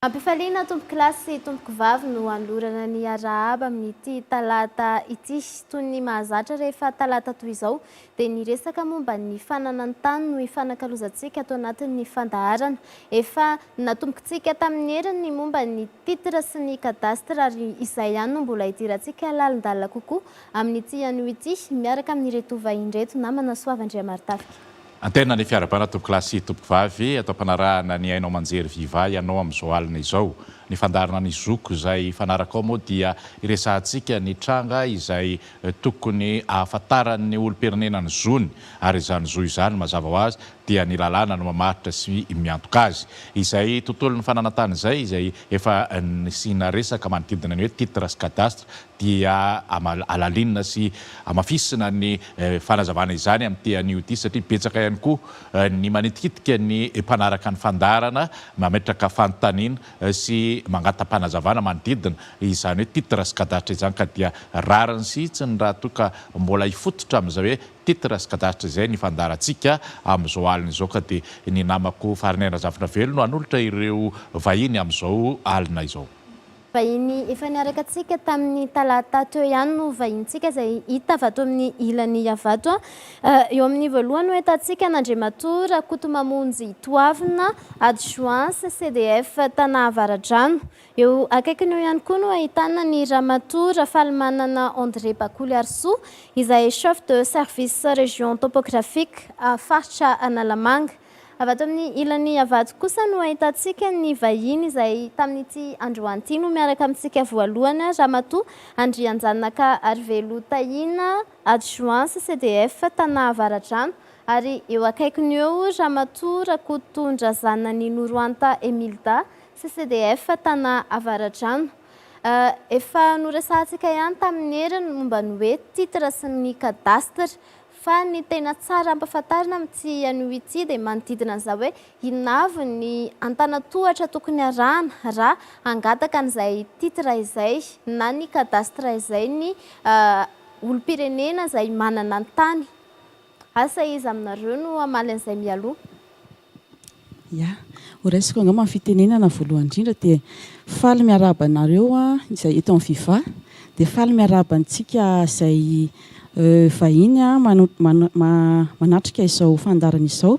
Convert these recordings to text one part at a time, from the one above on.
Ampifaliana tompoko kilasy tompoko vavy no anolorana ny arahaba amin'ity talata ity toy ny mahazatra rehefa talata toy izao dia ny resaka momba ny fananantany no ifanakalozantsika ato anatin'ny fandaharana. Efa natombokontsika tamin'ny heriny ny momba ny titre sy ny kadasitra ary izay ihany no mbola idirantsika lalindalina kokoa amin'ity anio ity miaraka amin'ireto vahin'ireto namana Soavandriamartafika. Antena ny fiarabana tompoko kilasy tompoko vavy atao ampanarahana ny hainao manjery viva ianao amin'izao alina izao. Ny fandarana ny ZOKO izay fanaraka ao moa dia iresahantsika ny tranga izay tokony ahafantaran'ny olom-pirenena ny zony ary izany zo izany mazava ho azy dia ny lalàna no mamaritra sy miantoka azy. Izay tontolon'ny fananantany izay efa nisina resaka manodidina ny hoe titre sy kadasitra dia alalinina sy amafisina ny fanazavana izany amin'ity anio ity satria betsaka ihany koa ny manitikitika ny mpanaraka ny fandarana mametraka fanontaniana sy mangatam-panazavana manodidina izany hoe titre sy kadasitra izany ka dia rariny sitsiny raha toka mbola ifototra amin'izao hoe titre sy kadasitra izay ny fandarantsika amin'izao alina izao ka dia ny namako Farinera Zafina Velo no hanolotra ireo vahiny amin'izao alina izao. Vahiny efa niaraka antsika tamin'ny talata teo ihany no vahintsika izay hita avy ato amin'ny ilany avato. Eo amin'ny voalohany hoe hitantsika n'Andriamatora Kotomamonjy Toavina adjoint CDF Tana Avaradrano. Eo akaikiny eo ihany koa no ahitana ny Ramatoa Falimanana André Bakoly Arsoa izay chef de service région topographique faritra Analamanga. Avy ato amin'ny ilany avato kosa no ahitantsika ny vahiny izay tamin'ity androany ity no miaraka amintsika voalohany Ramatoa Andrianjanaka Arvelo Tahina adjoint CDF Tana Avaradrano ary eo akaikiny eo Ramatoa Rakotondrazana ny Noroanta Emilda CDF Tana Avaradrano. Efa noresahantsika ihany tamin'ny heriny momba ny hoe titre sy ny kadasitra fa ny tena tsara ampahafantarina amin'ity anio ity dia manodidina an'izao hoe inavy ny antanatohatra tokony arahana raha hangataka an'izay titre izay na ny kadasitra izay ny olom-pirenena izay manana ny tany. Asa izy aminareo no amaly an'izay mialoha. Ya, ho raisiko angamba amin'ny fitenenana voalohany indrindra dia faly miarahaba anareo izay eto amin'ny viva dia faly miarahabantsika izay vahiny manatrika izao fandarana izao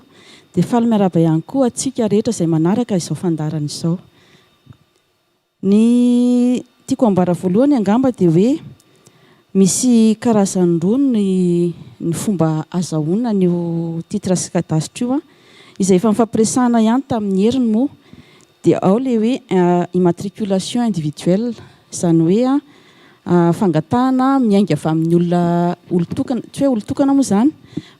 dia faly miarahaba ihany koa atsika rehetra izay manaraka izao fandarana izao. Ny tiako ambara voalohany angamba dia hoe misy karazany roa ny fomba azahoana ny titre sy kadasitra io izay efa mifampiresahana ihany tamin'ny heriny moa dia ao ilay hoe immatriculation individuelle izany hoe fangatahana miainga avy amin'ny olona olon-tokana tsy hoe olon-tokana moa izany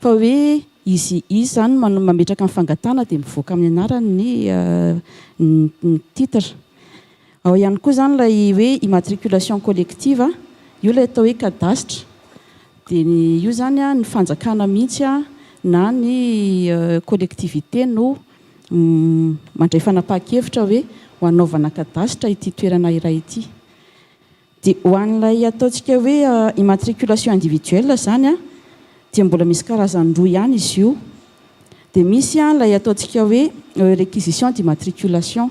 fa hoe izy izany mametraka amin'ny fangatahana dia mivoaka amin'ny anarany ny titre. Ao ihany koa izany ilay hoe immatriculation collective io ilay atao hoe kadasitra dia io izany ny fanjakana mihitsy na ny collectivité no mandray fanapahan-kevitra hoe ho anaovana kadasitra ity toerana iray ity. Dia ho an'ilay ataontsika hoe immatriculation individuelle izany dia mbola misy karazany roa ihany izy io. Dia misy ilay ataontsika hoe réquisition d'immatriculation.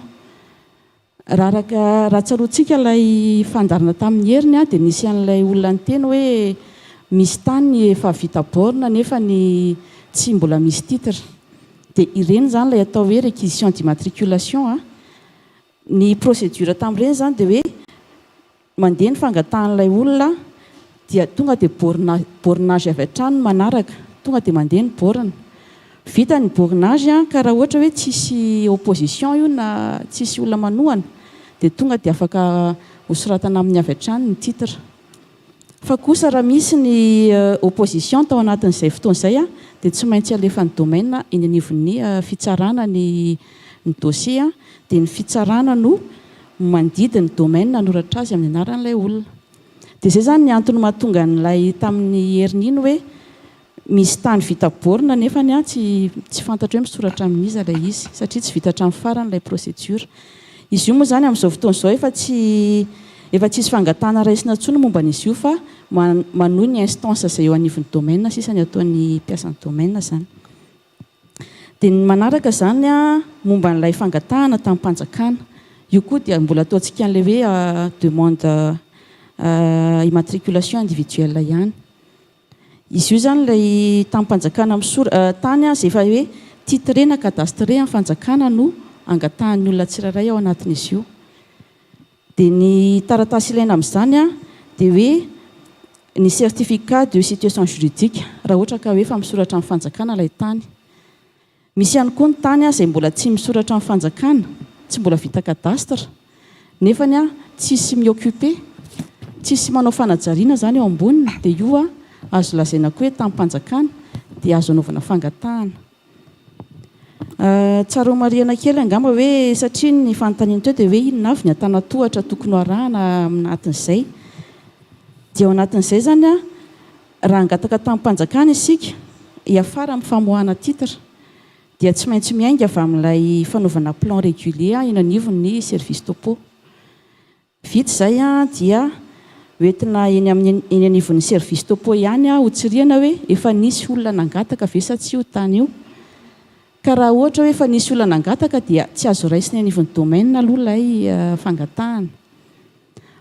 Raha tsaroantsika ilay fandarana tamin'ny heriny dia nisy an'ilay olona nyteny hoe misy tany efa vita borne nefa ny tsy mbola misy titre. Dia ireny izany ilay atao hoe réquisition d'immatriculation. Ny procédure tamin'ireny izany dia hoe mandeha ny fangatahan'ilay olona dia tonga dia bornage avy hatrany manaraka tonga dia mandeha ny borne. Vita ny bornage ka raha ohatra hoe tsisy opposition io na tsisy olona manohana dia tonga dia afaka hosoratana amin'ny avy hatrany ny titre. Fa kosa raha misy ny opposition tao anatin'izay fotoan'izay dia tsy maintsy alefa ny domaine eny anivon'ny fitsarana ny dossier dia ny fitsarana no mandidy ny domaine anoratra azy amin'ny anaran'ilay olona. Dia izay izany ny antony mahatonga n'ilay tamin'ny heriny iny hoe misy tany vita borne nefa tsy fantatra hoe misoratra amin'iza ilay izy satria tsy vita hatramin'ny farany ilay procédure. Izy io moa izany amin'izao fotoan'izao efa tsisy fangatahana raisina intsony momba an'izy io fa manohy ny instance izay eo anivon'ny domaine sisa ny ataon'ny mpiasan'ny domaine izany. Dia ny manaraka izany momba n'ilay fangatahana tamin'ny mpanjakana io koa dia mbola ataontsika an'ilay hoe demande immatriculation individuelle ihany. Izy io zany ilay tamin'ny-panjakana tany izay efa hoe titre na kadastre amin'ny fanjakana no angatahan'ny olona tsirairay ao anatin'izy io. Dia ny taratasy ilaina amin'izany dia hoe ny certificat de situation juridique raha ohatra ka hoe efa misoratra amin'ny fanjakana ilay tany. Misy ihany koa ny tany izay mbola tsy misoratra amin'ny fanjakana, tsy mbola vita kadastra, nefany tsisy mioccupé, tsisy manao fanajariana zany eo amboniny, dia io azo lazaina koa hoe tamin'ny-panjakana dia azo anaovana fangatahana. Tsara mariana kely angamba hoe satria ny fanontaniana teo dia hoe inona avy ny antanatohatra tokony arahana anatin'izay. Dia ao anatin'izay zany raha angataka tamin'ny-panjakana isika hiafara amin'ny famoahana titre dia tsy maintsy miainga avy amin'ilay fanaovana plan régulier eny anivon'ny service topo. Vita izay dia hoentina eny anivon'ny service topo ihany hotsiriana hoe efa nisy olona nangataka ve sa tsy io tany io. Ka raha ohatra hoe efa nisy olona nangataka dia tsy azo raisina anivon'ny domaine aloha ilay fangatahana.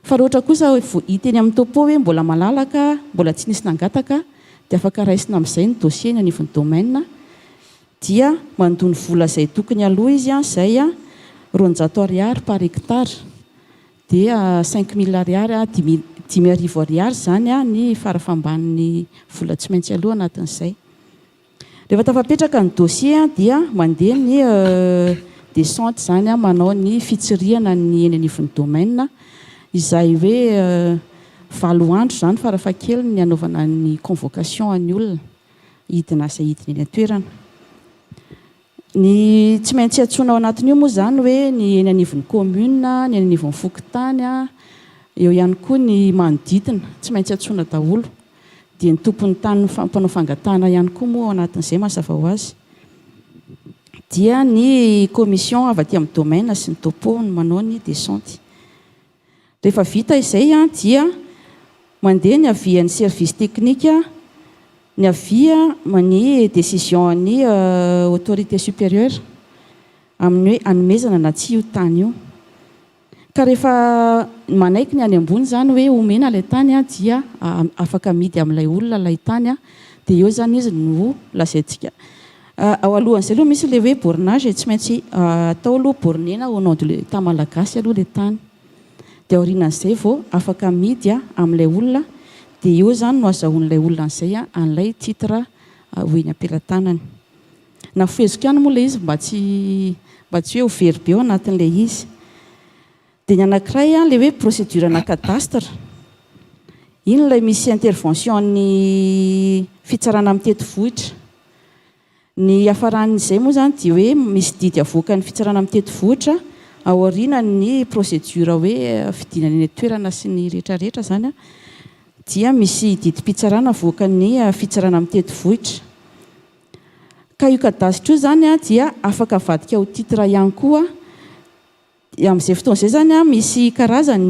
Fa raha ohatra kosa hita eny amin'ny topo hoe mbola malalaka, mbola tsy nisy nangataka dia afaka raisina amin'izay ny dossier eny anivon'ny domaine, dia mandony vola izay tokony aloha izy izay 200 ariary par hectare, dia 5000 ariary 10,000 ariary zany ny farafamban'ny vola tsy maintsy aloha anatin'izay. Rehefa tafapetraka ny dossier dia mandeha ny descente zany manao ny fitsirihana ny eny anivon'ny domaine, izay hoe 7 andro zany farafakely ny anaovana ny convocation an'ny olona hidina izay hidina eny an-toerana. Ny tsy maintsy antsoina ao anatin'io moa zany hoe ny eny anivon'ny commune, ny eny anivon'ny fokotany, eo ihany koa ny manodidina tsy maintsy antsoina daholo. Dia ny tompon'ny tany mpanao fangatahana ihany koa moa ao anatin'izay mazava ho azy. Dia ny commission avy aty amin'ny domaine sy ny topo no manao ny descente. Rehefa vita izay dia mandeha ny avian'ny service technique, ny avia ny décision ny autorité supérieure amin'ny hoe anomezana na tsy io tany io. Ka rehefa manaiky ny any ambony zany hoe omena ilay tany dia afaka amidy amin'ilay olona ilay tany dia eo zany izy no lazaintsika. Ao alohan'izay aloha misy ilay hoe bornage tsy maintsy atao aloha bornena au nom de l'État malagasy aloha ilay tany. Dia aorianan'izay vao afaka amidy amin'ilay olona, dia eo zany no azahoan'ilay olona an'izay an'ilay titre hoeny am-pelantanany. Na fezika ihany moa ilay izy mba tsy hoe ho very be ao anatin'ilay izy. Dia ny anankiray ilay hoe procédure na cadastre, iny ilay misy intervention ny fitsarana amin'ny teti-vohitra. Ny hafaran'izay moa zany dia hoe misy didy avoaka ny fitsarana amin'ny teti-vohitra ao aorianany procédure hoe fidinana eny toerana sy ny rehetrarehetra zany dia misy didim-pitsarana avoaka ny fitsarana amin'ny teti-vohitra. Ka io cadastre io zany dia afaka avadika ho titre ihany koa. Amin'izay fotoan'izay zany misy karazany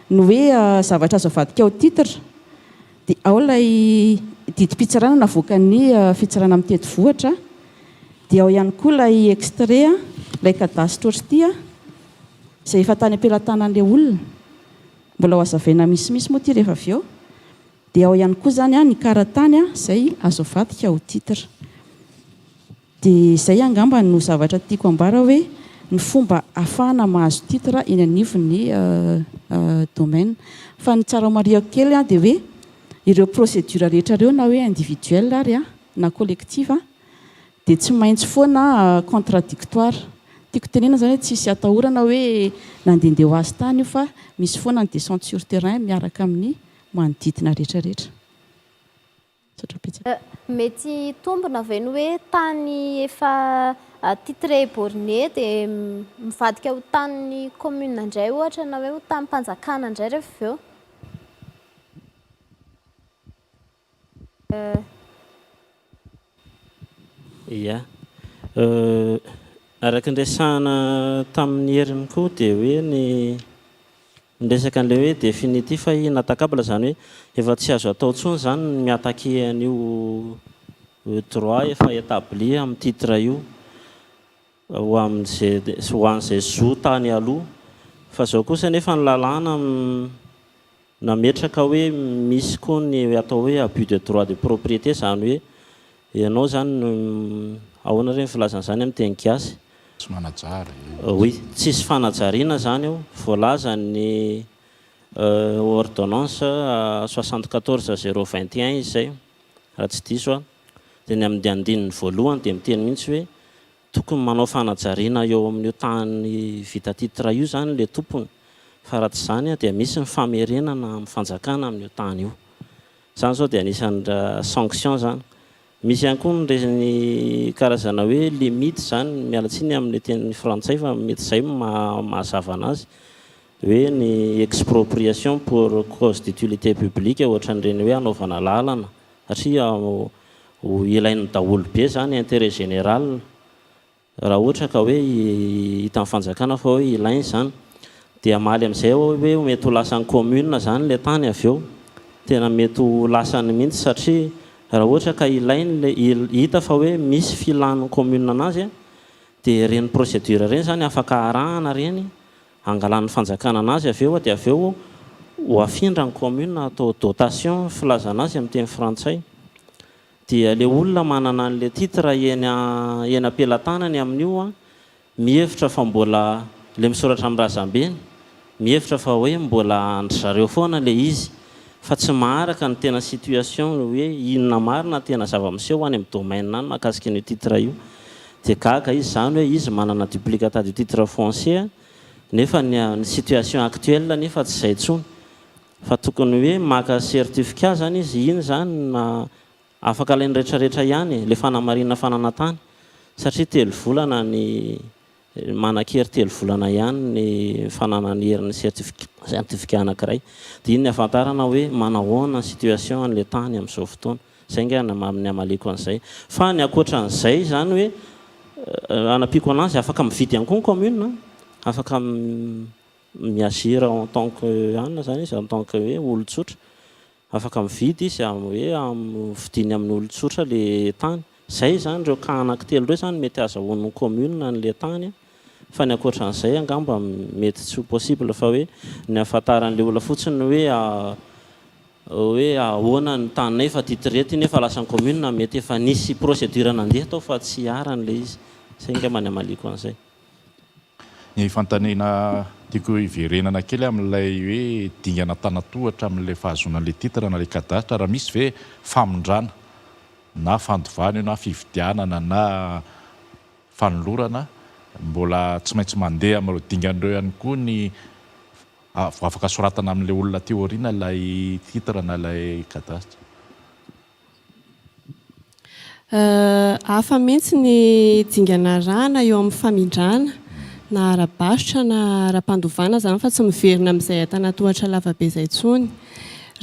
no hoe zavatra azo avadika ho titre, dia ao ilay didim-pitsarana navoaka ny fitsarana amin'ny teti-vohitra, dia ao ihany koa ilay extrait ilay cadastre ohatry izay efa tany am-pelantanan'ilay olona, mbola ho azavaina misimisy moa ty rehefa avy eo. Dia ao ihany koa zany ny karatany izay azo avadika ho titre. Dia izay angamba no zavatra tiako ambara hoe ny fomba ahafahana mahazo titre eny anivon'ny domaine. Fa ny tsara mariako kely dia hoe ireo procédure rehetra ireo na hoe individuel ary na collective dia tsy maintsy foana contradictoire. Tiako tenena zany hoe tsisy atahorana hoe nandehandeha ho azy tany io fa misy foana ny descente sur terrain miaraka amin'ny manodidina rehetrarehetra. Mety tombona aveny hoe tany efa titre borné dia mivadika ho tanin'ny commune indray ohatra na hoe ho tamin'ny mpanjakana indray rehefa eo. Ia, araka ndresana tamin'ny heriny koa dia hoe ny resaka an'ilay hoe définitif fa inatakabla zany hoe efa tsy azo atao intsony zany miataky an'io droit efa établi amin'ny titre io. ho amin'izay zo tany aloha fa zao kosa nefa ny lalàna nametraka hoe misy koa ny atao hoe abus de droit de propriété, zany hoe ianao zany ahoana reny filazan'izany amin'ny teny gasy tsy manajary oui tsisy fanajariana zany eo voalaza ny ordonnance 74/021 izy zay raha tsy diso a dia ny amin'ny andininy voalohany dia miteny mihitsy hoe tokony manao fanajariana eo amin'io tany vita titre io zany le tompony fa raha tsy zany a dia misy ny famerenana amin'ny fanjakana amin'io tany io zany zao dia anisan'ny sanction zany. Misy ihany koa ny karazana hoe limite zany mialatsiny amin'ny teny frantsay fa mety izay mahazava anazy hoe ny expropriation pour cause d'utilité publique ohatran'ireny hoe anaovana lalana satria ilain'ny daholo be zany intérêt général raha ohatra ka hoe hita amin'ny fanjakana fa hoe ilainy zany dia amaly amin'izay hoe mety ho lasan'ny commune zany le tany avy eo tena mety ho lasany mihitsy satria raha ohatra ka ilainy hita fa hoe misy filan'ny commune anazy dia reny procédure reny zany afaka arahana reny angalan'ny fanjakana anazy avy eo dia avy eo ho afindra ny commune atao dotation filazana azy amin'ny teny frantsay dia le olona manana an'le titre eny am-pelatanany amin'io mihevitra fa mbola le misoratra amin'ny razambeny mihevitra fa hoe mbola andry zareo foana le izy fa tsy maharaka ny tena situation hoe inona marina tena zava-miseho any amin'ny domaine any mahakasika ny titre io dia gaga izy zany hoe izy manana duplicata du titre foncier nefa ny situation actuelle nefa tsy izay tsony fa tokony hoe maka certificat zany izy iny zany afaka alainy rehetrarehetra ihany le fanamarina fanana tany satria 3 volana ny manakery 3 volana ihany ny fanana ny herin'ny certificat anankiray dia iny ny afantarana hoe manahoana ny situation an'le tany amin'izao fotoana zay nga amin'ny amaliko an'izay fa ny akoatra an'izay zany hoe anapiko anazy afaka mividy ihany koa ny commune afaka miazira en tant que anna zany izy en tant que hoe olon-tsotra afaka mividy izy hoe vidiny amin'ny olon-tsotra le tany zay zany reo ka anankitelo reo zany mety azahoan'ny commune n'le tany fa ny akoatran'izay angamba mety tsy ho possible fa hoe ny afantaran'le olona fotsiny hoe ahoana ny tanynay fa titrety nefa lasan'ny commune mety efa nisy procédure nandeha tao fa tsy aran'le izy zay nga many amaliko an'izay. Ny fantanina tiako hiverenana kely amin'ilay hoe dingana tanatohatra amin'ilay fahazonan'le titre na le kadasitra raha misy ve famondrana na fandovana na fividianana na fanolorana mbola tsy maintsy mandeha amin'ireo dingan'ireo ihany koa ny afaka soratana amin'ilay olona teo aoriana ilay titre na ilay kadasitra. Hafa mihitsy ny dingana rana eo amin'ny famindrana na ara-basotra na ara-pandovana zany fa tsy miverina amin'izay atanatohatra lavabe izay tsony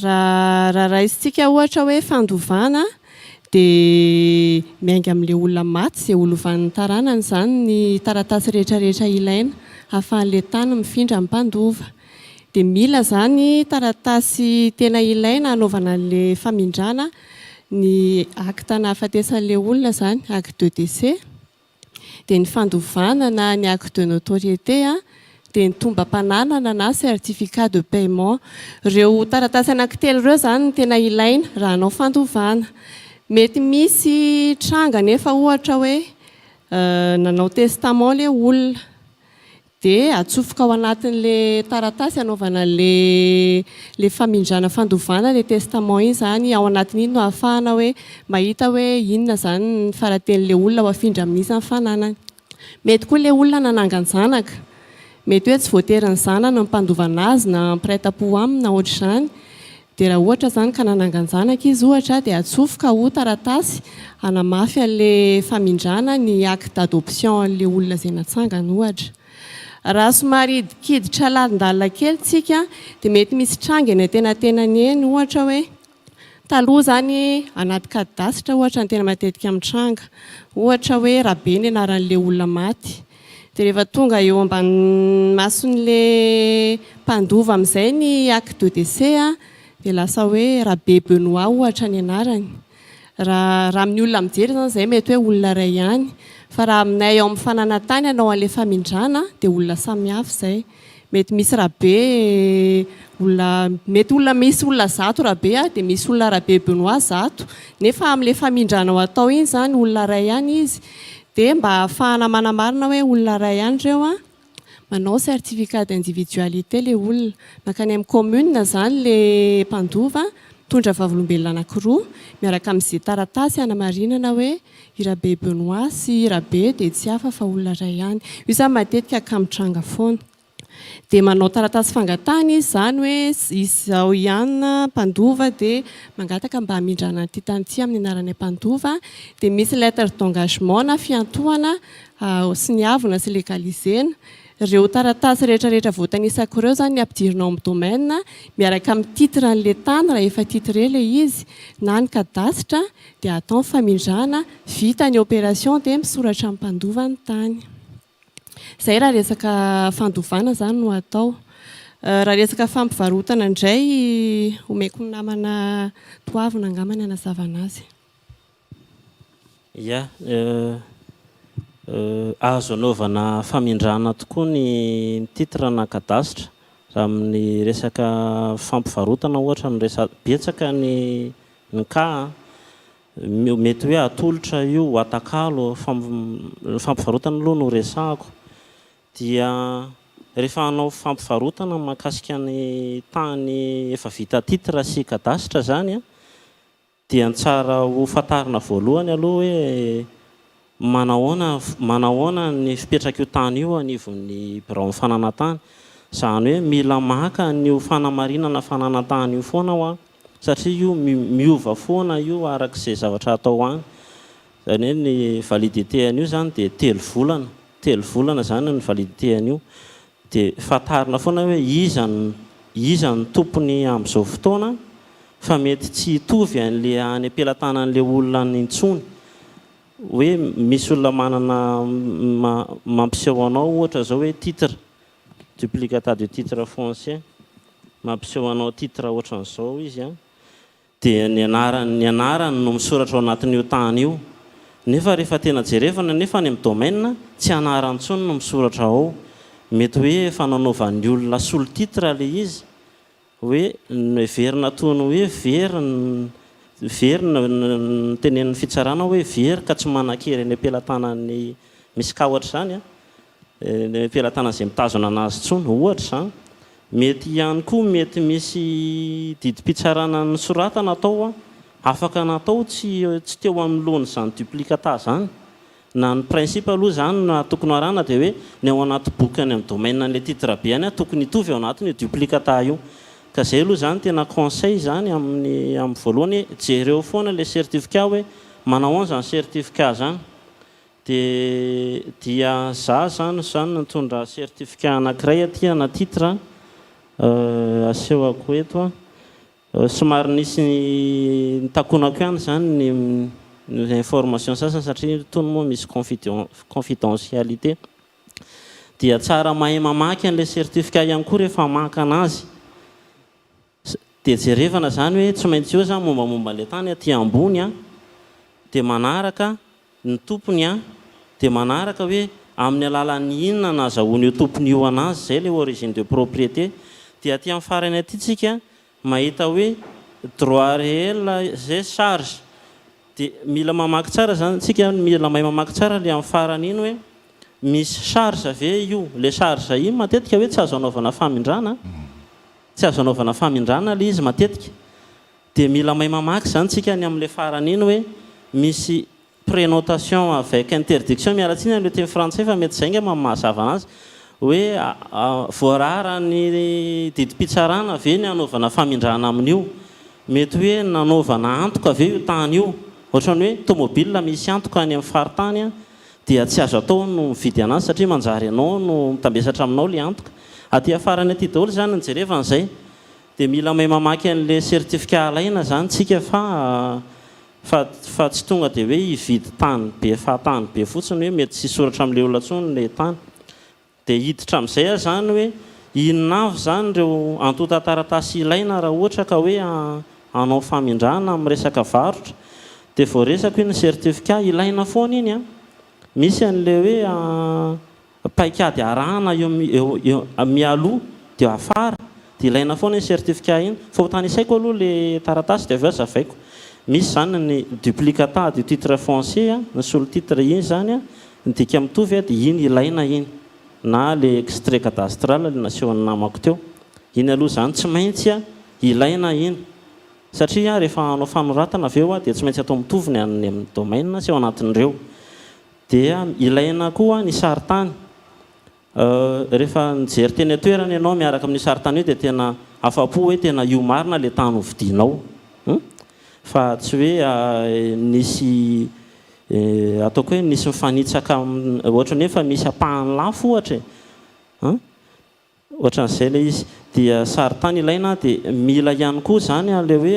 raha raisitsika ohatra hoe fandovana dia miainga amin'ilay olona maty izay olovan'ny taranany zany ny taratasy rehetrarehetra ilaina ahafahan'ilay tany mifindra amin'ny mpandova dia mila zany taratasy tena ilaina anaovana an'ilay famindrana ny acte na ahafatesan'ilay olona zany acte de décès dia ny fandovana na ny acte de notoriété dia ny tombam-pananana na certificat de paiement ireo taratasy anankitelo ireo zany ny tena ilaina raha anao fandovana. Mety misy tranga nefa ohatra hoe nanao testament le olona dia atsofoka ao anatin'le taratasy anaovana le famindrana fandovana le testament iny zany ao anatin'iny no ahafahana hoe mahita hoe inona zany ny faraten'le olona ho afindra amin'izy ny fananany. Mety koa le olona nanangan-janaka mety hoe tsy voatery ny zanany ny mpandovana azy na mpiray-tam-po aminy na ohatr'izany dia raha ohatra zany ka nanangan-janaka izy ohatra dia atsofoka ho taratasy hanamafy an'le famindrana ny acte d'adoption an'le olona izay natsangana ohatra. Raha somary kiditra lalindalina kely tsika dia mety misy tranga eny an-tenatenany eny ohatra hoe taloha zany anaty kadasitra ohatra ny tena matetika amin'ny tranga ohatra hoe rabe ny anaran'le olona maty dia rehefa tonga eo ambany mason'le mpandova amin'izay ny acte de décès dia lasa hoe rabe Benoît ohatra ny anarany raha amin'ny olona mijery zany izay mety hoe olona iray ihany fa raha aminay eo amin'ny fananantany anao an'le famindrana dia olona samihafa izay. Mety misy rabe mety olona misy olona zato rabe dia misy olona rabe Benoît zato, nefa amin'le famindranao atao iny zany olona ray ihany izy. Dia mba ahafahana manamarina hoe olona ray ihany ireo manao certificat d'individualité le olona. Makany amin'ny commune zany le mpandova tondra vavolombelona anankiroa miaraka amin'izay taratasy hanamarinana hoe i rabe Benoît sy i rabe dia tsy hafa fa olona ray ihany. Io zany matetika akamitranga foana. Dia manao taratasy fangatahana izy zany hoe izao ihany mpandova dia mangataka mba hamindrana an'ity tany ity amin'ny anaran'ny mpandova. Dia misy lettre d'engagement na fiantohana sy ny havona sy legalisena. Ireo taratasy rehetrarehetra voatanisako ireo zany ny ampidirinao amin'ny domaine miaraka amin'ny titre an'le tany raha efa titre le izy na ny kadasitra dia atao famindrana vita ny opération dia misoratra amin'ny mpandova ny tany. Izay raha resaka fandovana zany no atao. Raha resaka fampivarotana indray omeko namana toavina angamany anazavana azy. Azo anaovana famindrana tokoa ny titre na kadasitra raha amin'ny resaka fampivarotana ohatra betsaka ny ka mety hoe atolotra io atakalo fampivarotana aloha no resahako. Dia rehefa hanao fampivarotana mahakasika ny tany efa vita titre sy kadasitra zany dia tsara ho fantarina voalohany aloha hoe manahoana ny fipetraka io tany io anivon'ny birao fananantany. Zany hoe mila maka ny fanamarinana fananantany io foana satria io miova foana io arak'izay zavatra atao any. Zany hoe ny validité an'io zany dia 3 volana. 3 volana zany ny validité an'io. Dia fantarina foana hoe iza ny tompony amin'izao fotoana fa mety tsy hitovy an'le any ampelantanan'le olona nintsony. Hoe misy olona manana mampiseho anao ohatra zao hoe titre duplicata de titre foncier mampiseho anao titre ohatran'izao izy dia ny anarany no misoratra ao anatin'io tany io. Nefa rehefa tena jerevana nefa ny amin'ny domaine tsy anarany intsony no misoratra ao. Mety hoe fananaovan'ny olona solo titre le izy hoe verina tony hoe verina tenen'ny fitsarana hoe very ka tsy manan-kery ny ampelantanany misy ka ohatra zany ny ampelantanany izay mitazona anazy tsony ohatra zany. Mety ihany koa mety misy didim-pitsarana ny soratana atao afaka natao tsy teo amin'ny lohany zany duplicata zany. Na ny principe aloha zany na tokony arana dia hoe ny ao anaty boky any amin'ny domaine an'le titre be any tokony hitovy ao anatiny duplicata io. Ka zay aloha zany tena conseil zany amin'ny voalohany jereo foana le certificat hoe manao an'izany certificat zany. Dia za zany nitondra certificat anankiray aty ana titre asehoko eto somary nisy nitakonako ihany zany ny information sasany satria tony moa misy confidentialité. Dia tsara mahay mamaky an'le certificat ihany koa rehefa maka anazy. Dia jerevana zany hoe tsy maintsy eo zany mombamomba le tany aty ambony dia manaraka ny tompony dia manaraka hoe amin'ny alalan'ny inona nazahoany io tompony io anazy zay le origine de propriété. Dia aty amin'ny farany aty tsika mahita hoe droit réel zay charge. Dia mila mamaky tsara zany tsika mila mahay mamaky tsara le amin'ny farany iny hoe misy charge ve io. Le charge iny matetika hoe tsy azo anaovana famindrana. Tsy azo anaovana famindrana le izy matetika. Dia mila mahay mamaky zany tsika ny amin'le farany iny hoe misy prénotation avec interdiction mialatsiny amin'le teny frantsay fa mety zay nga mamahazava anazy hoe voarara ny didim-pitsarana ve ny anaovana famindrana amin'io. Mety hoe nanaovana antoka ve io tany io. Ohatrany hoe tomobile misy antoka any amin'ny faritany dia tsy azo atao no mividy anazy satria manjary anao no mitambesatra aminao le antoka. Aty afarany aty daholo zany ny jerevana zay. Dia mila mahay mamaky an'le certificat alaina zany tsika fa tsy tonga dia hoe hividy tany be fahatany be fotsiny hoe mety tsy soratra amin'le olona tsony le tany. Dia hiditra amin'izay zany hoe inona avy zany ireo antota taratasy ilaina raha ohatra ka hoe hanao famindrana amin'ny resaka varotra. Dia vao resaka iny certificat ilaina foana iny misy an'le hoe paikady arahana mialoha dia afara dia ilaina foana ny certificat iny fa tany isaiko aloha le taratasy dia avy eo zavaiko misy zany ny duplicata du titre foncier ny solo titre iny zany ny dika mitovy dia iny ilaina iny na le extrait cadastral le nasehon'ny namako teo iny aloha zany tsy maintsy ilaina iny satria rehefa anao fanoratana avy eo dia tsy maintsy atao mitovy ny amin'ny domaine sy ao anatin'ireo dia ilaina koa ny saritany rehefa nijery teny atoerana ianao miaraka amin'ny saritany io dia tena afapo hoe tena io marina le tany hovidinao fa tsy hoe nisy ataoko hoe nisy mifanitsaka ohatra ny efa misy apahany lafo ohatra ohatran'izay le izy dia saritany ilaina dia mila ihany koa zany le hoe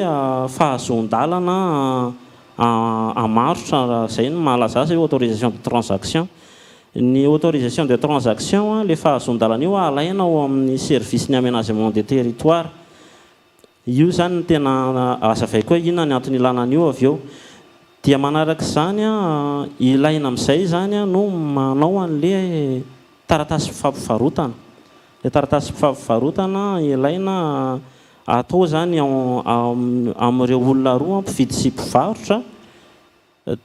fahazon-dalana amarotra zay ny mahalaza azy hoe autorisation de transaction ny autorisation de transaction le fahazon-dalana io alaina ao amin'ny service ny aménagement de territoire io zany ny tena azavaiko hoe inona ny antony ilanan'io avy eo dia manaraka zany ilaina amin'izay zany no manao an'le taratasy mifampivarotana le taratasy mifampivarotana ilaina atao zany amin'ireo olona roa mpividy sy mpivarotra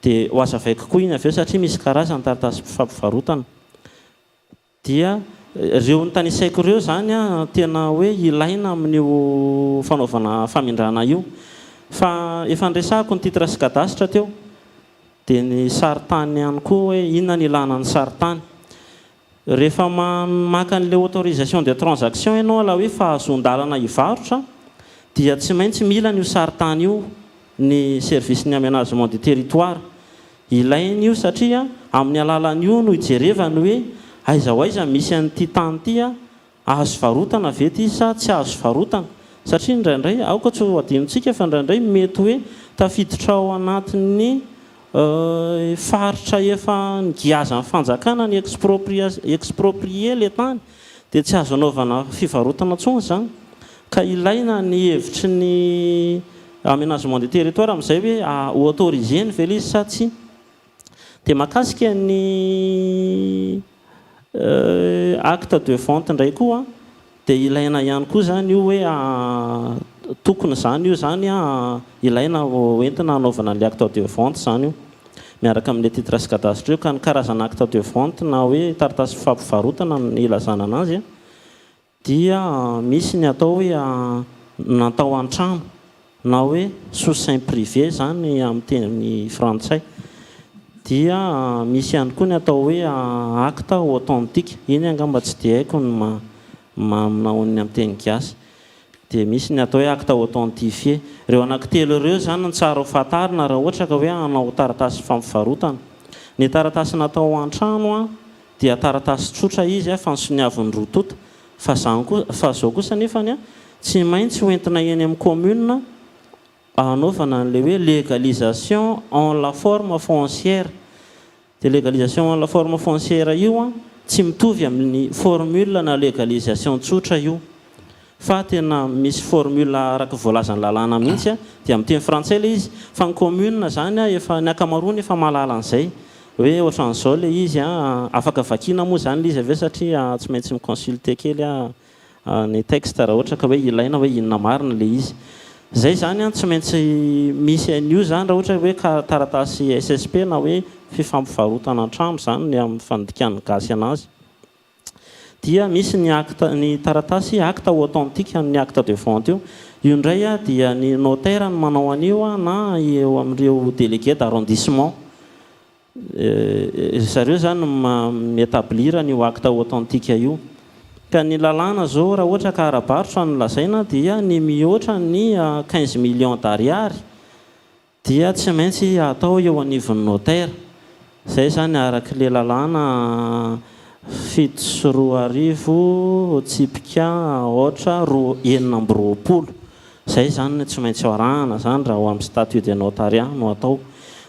dia ho azavaiko koa iny avy eo satria misy karazany taratasy mifampivarotana dia reo ny tanisaiko ireo zany tena hoe ilaina amin'io fanaovana famindrana io fa efa nresahako ny titre sy kadasitra teo dia ny saritany ihany koa hoe inona ny ilana ny saritany rehefa maka an'le autorisation de transaction ianao la hoe fahazon-dalana hivarotra dia tsy maintsy mila n'io saritany io ny service ny aménagement de territoire ilainy io satria amin'ny alalan'io no hijerevany hoe aiza ho aiza misy an'ity tany ity azo varotana vety izy sa tsy azo varotana satria indraindray aoka tsy adinontsika fa indraindray mety hoe tafiditra ao anatin'ny faritra efa nigiaza ny fanjakana ny exproprier le tany dia tsy azo anaovana fivarotana tsony zany ka ilaina ny hevitry ny aménagement de territoire amin'izay hoe ho autorisé ny vela izy sa tsy dia mahakasika ny acte de vente indray koa dia ilaina ihany koa zany io hoe tokony zany io zany ilaina entina anaovana le acte de vente zany io miaraka amin'le titre sy cadastre io ka ny karazana acte de vente na hoe taratasy mifampivarotana ny ilazana anazy dia misy ny atao hoe natao an-trano na hoe sous seing privé zany amin'ny teny frantsay dia misy ihany koa ny atao hoe acte authentique iny angamba tsy dia haiko ny naon'ny amin'ny teny gasy dia misy ny atao hoe acte authentifié reo anankitelo ireo zany ny tsara ho fatarina raha ohatra ka hoe anao taratasy fampivarotana ny taratasy natao an-trano dia taratasy tsotra izy fa nsoniavin'ny rotota fa zao kosa nefany tsy maintsy hoentina eny amin'ny commune anaovana an'le hoe légalisation en la forme foncière dia légalisation en la forme foncière io tsy mitovy amin'ny formule na légalisation tsotra io fa tena misy formule araka voalazany lalàna mihitsy dia amin'ny teny frantsay le izy fa ny commune zany efa ny akamarony efa mahalala an'izay hoe ohatran'izao le izy afaka vakina moa zany le izy avy eo satria tsy maintsy miconsulte kely ny texte raha ohatra ka hoe ilaina hoe inona marina le izy zay zany tsy maintsy misy an'io zany raha ohatra hoe taratasy SSP na hoe fifampivarotana an-trano zany ny amin'ny fandikan'ny gasy anazy dia misy ny taratasy acte authentique amin'ny acte de vente io indray dia ny notaire ny manao an'io na eo amin'ireo délégué d'arrondissement zareo zany métablira ny acte authentique io ka ny lalàna zao raha ohatra ka arabarotra ny lazaina dia ny mihoatra ny 15 millions d'ariary dia tsy maintsy atao eo anivon'ny notaire zay zany araka le lalàna fito sy roa arivo tsipika ohatra enina amby roapolo zay zany tsy maintsy arahana zany raha ho amin'ny statut de notariat no atao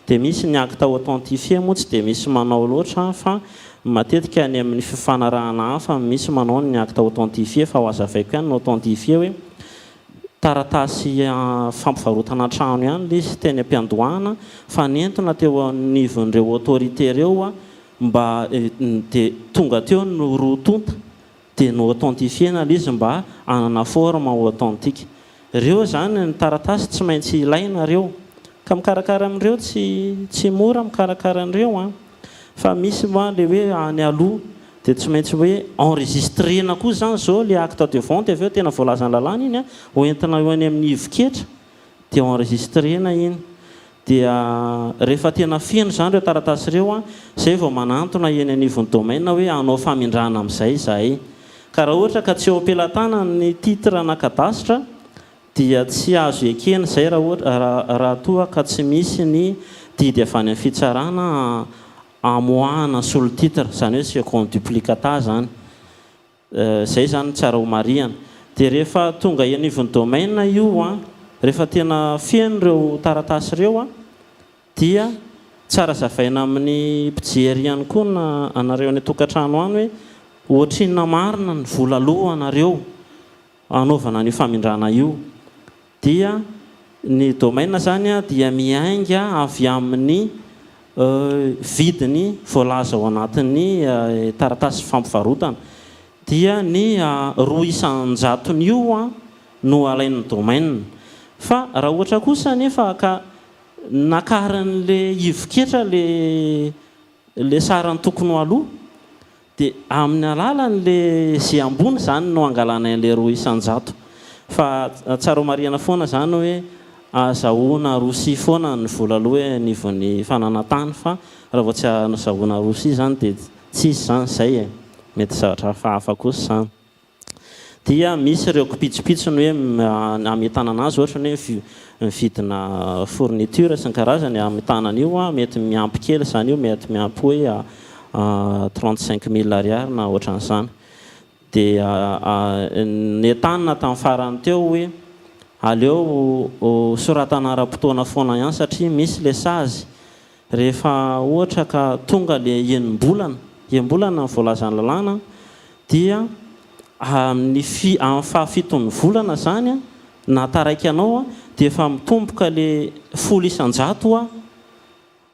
dia misy ny acte authentifié moa tsy dia misy manao loatra fa matetika ny amin'ny fifanarahana hafa misy manao ny acte authentifié fa ho azavaiko ihany ny authentifié hoe taratasy fampivarotana trano ihany le izy teny am-piandohana fa nentona teo anivon'ireo autorité ireo mba dia tonga teo no rotonta dia no autentifiena l izy mba anana forma ho authentique. Reo zany ny taratasy tsy maintsy ilaina reo ka mikarakara amin'ireo tsy mora mikarakara an'ireo a fa misy ma le hoe any aloha dia tsy maintsy hoe enregistrena koa zany zao le acte de vente avy eo tena voalazany lalàna iny a hoentina eo any amin'ny ivoketra dia enregistrena iny dia rehefa tena feno zany reo taratasy ireo a zay vao manantona eny anivon'ny domaine hoe anao famindrana amin'izay zahay ka raha ohatra ka tsy eo ampelatana ny titre na kadasitra dia tsy azo ekena zay raha toa ka tsy misy ny didy avy any amin'ny fitsarana amoahana sur le titre zany hoe c'est compte duplicata zany zay zany tsara ho mariana dia rehefa tonga anivon'ny domaine io a rehefa tena feno reo taratasy ireo a dia tsara zavaina amin'ny mpijery ihany koa na anareo ny tokantrano any hoe ohatrinona marina ny vola aloha anareo anaovana ny famindrana io dia ny domaine zany a dia miainga avy amin'ny vidiny voalaza ao anatin'ny taratasy fampivarotana dia ny 200 io a no alain'ny domaine fa raha ohatra kosa nefa ka nakaran'le ivoketra le sarany tokony aloha dia amin'ny alalan'le zay ambony zany no angalana an'le 200 fa tsara mariana foana zany hoe azahoana rosi foana ny vola aloha hoe nivon'ny fananatany fa raha vao tsy azahoana rosi zany dia tsisy zany zay mety zavatra hafahafa kosa zany dia misy ireo kipitsopitsony hoe ametana anazy ohatra ny hoe mividina fourniture sy ny karazany ametanan'io a mety miampy kely zany io mety miampy hoe 35 000 ariary na ohatran'izany dia ny tanina tamin'ny farany teo hoe aleo soratana ara-potoana foana ihany satria misy le sazy rehefa ohatra ka tonga le enim-bolana ny voalazany lalàna dia amin'ny fahafiton'ny volana zany a na taraiky anao a dia efa mitomboka le 100 a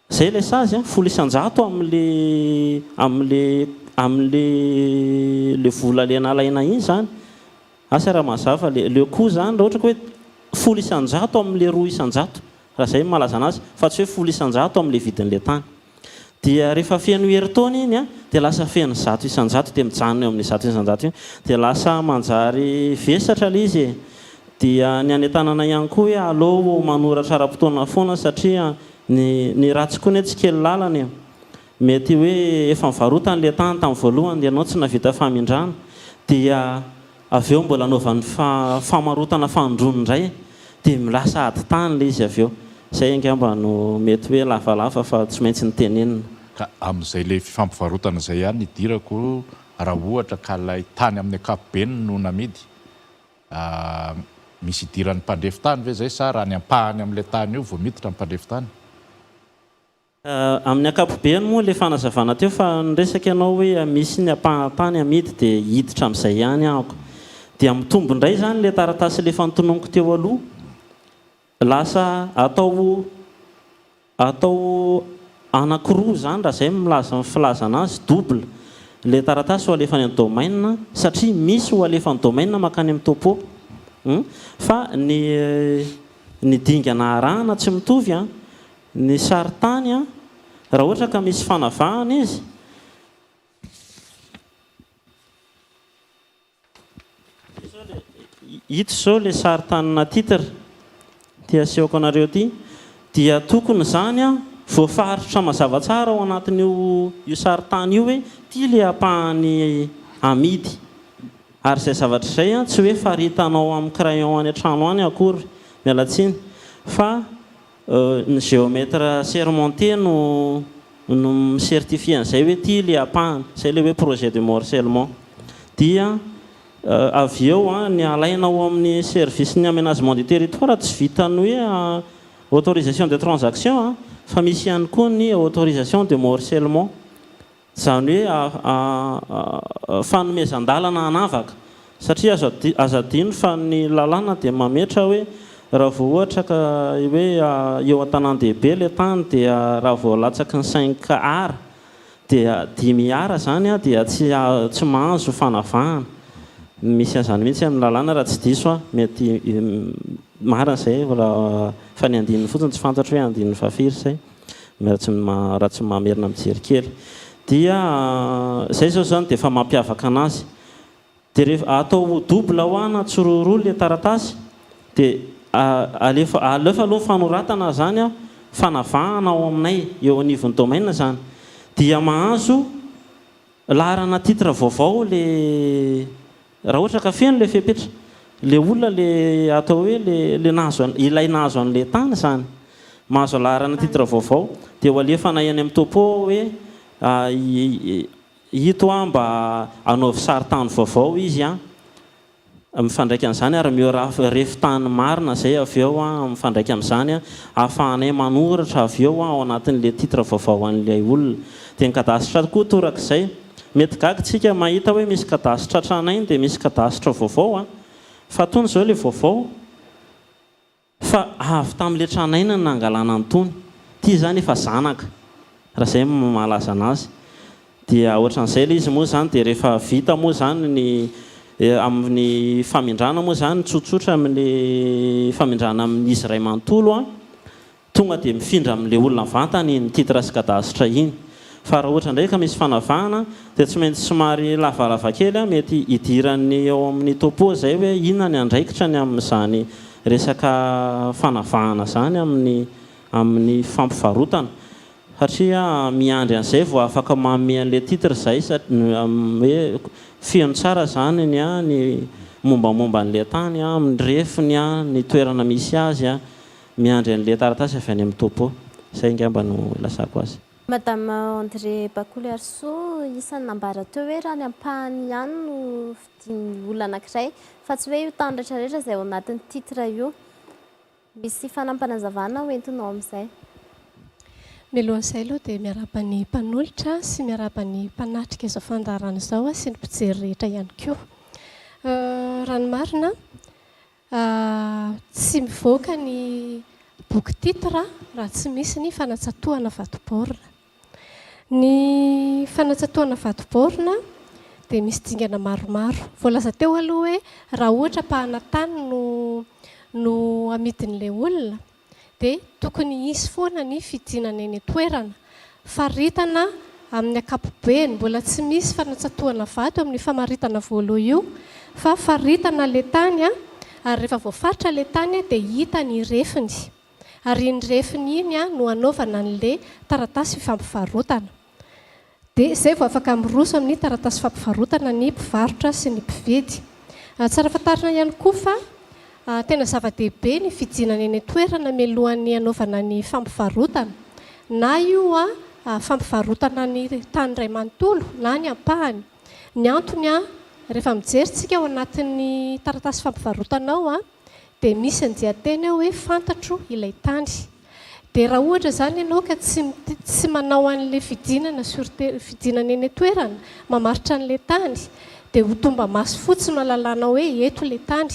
zay le sazy a 100 amin'le vola le nalaina iny zany asa raha mazava le koa zany raha ohatra ka hoe 100 amin'le 200 raha zay malaza anazy fa tsy hoe 100 amin'le vidin'le tany dia rehefa feno heritaona iny a dia lasa feno 100 dia mijanona eo amin'ny 100 io dia lasa manjary vesatra le izy dia ny any tanana ihany koa hoe aleo manoratra ara-potoana foana satria ny ratsy koa ny tsy kely lalana mety hoe efa mivarotan'le tany tamin'ny voalohany dia anao tsy navita famindrana dia avy eo mbola anaovan'ny famarotana fandrono indray dia milasa ady tany le izy avy eo zay angamba no mety hoe lavalava fa tsy maintsy nitenenina ka amin'izay le fampivarotana izay ihany nidirako raha ohatra ka lay tany amin'ny akapobeny no namidy misy idiran'ny mpandrefy tany ve zay sa raha ny ampahany amin'ilay tany io vao miditra ny mpandrefy tany amin'ny akapobeny moa le fanazavana teo fa nyresaka ianao hoe misy ny ampahan-tany amidy dia hiditra amin'izay ihany ahako dia mitombo indray zany le taratasy le fantononiko teo aloha lasa atao anakiroa zany raha zay milaza filaza anazy double le taratasy ho alefa any amin'ny domaine satria misy ho alefa ny domaine makany amin'ny topo fa ny dingana arahana tsy mitovy a ny saritany a raha ohatra ka misy fanavahana izy hito zao le saritanyna titre dia asehoko anareo ty dia tokony zany a voafaritra mazava tsara ao anatin'io saritany io hoe ty le ampahany amidy ary zay zavatra izay a tsy hoe faritanao amin'ny crayon any an-trano any akory mialatsiny fa ny géomètre sermonté no micertifie an'izay hoe ty le ampahany zay le hoe projet de morcellement dia avy eo a ny alaina ao amin'ny service ny aménagement du territoire tsy vitany hoe autorisation de transaction fa misy ihany koa ny autorisation de morcellement zany hoe fanomezan-dalana anavaka satria azo adino fa ny lalàna dia mametra hoe raha vao ohatra ka hoe eo an-tanan-dehibe le tany dia raha vao latsaky ny 5 ara dia 5 ara zany a dia tsy mahazo fanavahana misy azany mihitsy amin'ny lalàna raha tsy diso a mety marina zay fa ny andininy fotsiny tsy fantatro hoe andininy fafiry zay raha tsy mamerina mijery kely dia zay zao zany dia efa mampiavaka anazy dia rehefa atao double ho ana tsororoa le taratasy dia alefa aloha fanoratana zany a fanavahana ao aminay eo anivon'ny domaine zany dia mahazo laharana titre vaovao le raha ohatra ka feno le fepetra le olona le atao hoe le ilay nahazo an'le tany zany mahazo laharana titre vaovao dia ho alefana eny amin'ny topo hoe hito a mba anaovy sary tany vaovao izy a mifandraika amin'izany ary refy tany marina zay avy eo a mifandraika amin'izany a ahafahanay manoratra avy eo ao anatin'le titre vaovao an'ilay olona dia ny kadasitra koa torak'izay mety gaga tsika mahita hoe misy kadasitra tranainy dia misy kadasitra vaovao a fa tony zao le vaovao fa avy tamin'le tranaina ny nangalana antony ty zany efa zanaka raha zay malaza anazy dia ohatran'izay le izy moa zany dia rehefa vita moa zany amin'ny famindrana moa zany tsotsotra amin'le famindrana amin'izy ray manontolo a tonga dia mifindra amin'le olona vantany ny titre sy kadasitra iny fa raha ohatra ndraika misy fanavahana dia tsy maintsy somary lavalava kely a mety hidirany eo amin'ny topo zay hoe inona ny andraikitra ny amin'izany resaka fanavahana zany amin'ny fampivarotana satria miandry an'izay vao afaka manome an'le titre zay hoe fiano tsara zany ny mombamomba an'le tany a amin'ny refiny a ny toerana misy azy a miandry an'le taratasy avy any amin'ny topo zay ngamba no lasako azy. Madame André Bakoly Arso isan'ny nambara teo hoe raha ny ampahany ihany no fidin'ny olona anankiray fa tsy hoe io tany rehetrarehetra izay ao anatin'ny titre io misy fanampanazavana hoentinao amin'izay. Mialohan'izay aloha dia miaraba ny mpanolotra sy miaraba ny mpanatrika izao fandarana izao sy ny mpijery rehetra ihany koa. Raha ny marina tsy mivoaka ny boky titre raha tsy misy ny fanatsatoana vato-borona. Ny fanatsatoana vato-borona dia misy dingana maromaro. Voalaza teo aloha hoe raha ohatra mpahana tany no amidin'ilay olona dia tokony hisy foana ny fidinana eny toerana. Faritana amin'ny ankapobeny mbola tsy misy fanatsatoana vato amin'ny famaritana voaloha io fa faritana le tany ary rehefa voafaritra le tany dia hita ny refiny. Ary ny refiny iny no anaovana an'le taratasy fampivarotana. Dia izay vao afaka miroso amin'ny taratasy fampivarotana ny mpivarotra sy ny mpividy. Tsara fantarina ihany koa fa tena zava-dehibe ny fidinana eny toerana mialohan'ny anaovana ny fampivarotana. Na io fampivarotana ny tany ray manontolo na ny ampahany. Ny antony rehefa mijery tsika ao anatin'ny taratasy fampivarotana ao dia misy andian-teny hoe fantatro ilay tany. Dia raha ohatra zany ianao ka tsy manao an'ilay fidinana eny toerana mamaritra an'ilay tany dia ho tomba maso fotsiny alalana hoe eto ilay tany.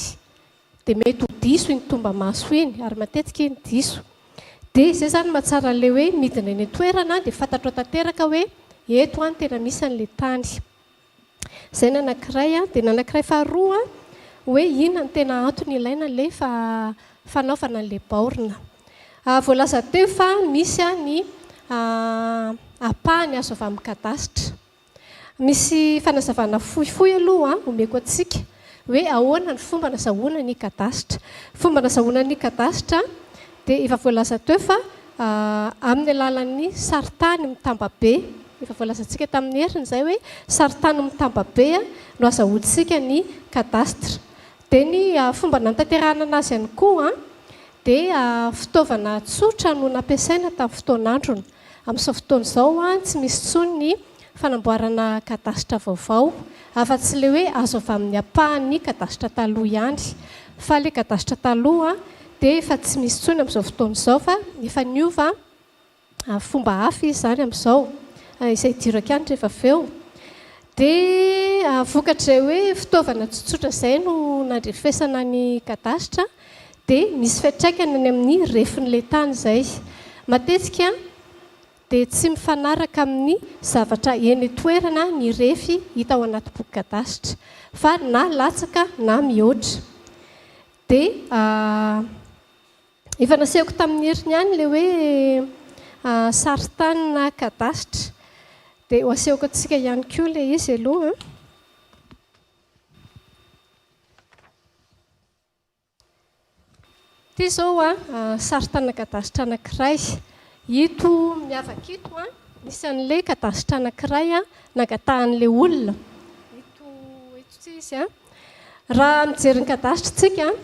Dia mety ho diso iny tomba maso iny ary matetika iny diso. Dia izay zany mahatsara ilay hoe midina eny toerana dia fantatro tanteraka hoe eto any tena misy an'ilay tany. Izay ny anankiray dia ny anankiray faharoa hoe inona ny tena antony ilaina ilay fanaovana an'ilay baorina. Voalaza teo fa misy ny ampahany azo avy amin'ny kadasitra. Misy fanazavana fohifohy aloha omeko atsika hoe ahoana ny fomba nazahoana ny kadasitra. Fomba nazahoana ny kadasitra dia efa voalaza teo fa amin'ny alalan'ny saritany mitambabe. Efa voalazantsika tamin'ny heriny izay hoe saritany mitambabe no azahoantsika ny kadasitra. Dia ny fomba nantanterahana anazy ihany koa dia fitaovana tsotra no nampiasaina tamin'ny fotoan'androny. Amin'izao fotoana izao tsy misy intsony ny fanamboarana kadasitra vaovao afa-tsy ilay hoe azo avy amin'ny ampahan'ny kadasitra taloha ihany. Fa ilay kadasitra taloha dia efa tsy misy intsony amin'izao fotoana izao fa efa niova fomba hafa izy zany amin'izao. Izay diraka ihany rehefa avy eo. Dia vokatra hoe fitaovana tsotsotra izay no nandrefesana ny kadasitra dia misy fiantraikany any amin'ny refin'ilay tany izay. Matetika dia tsy mifanaraka amin'ny zavatra eny toerana ny refy hita ao anaty boky kadasitra fa na latsaka na mihoatra. Dia efa nasehoko tamin'ny heriny ihany le hoe saritany na kadasitra dia ho asehoko atsika ihany koa le izy aloha. Ity izao saritana kadasitra anankiray. Ito miavaka ito misy an'ilay kadasitra anankiray nangatahan'ilay olona. Ito izy raha mijery ny kadasitra tsika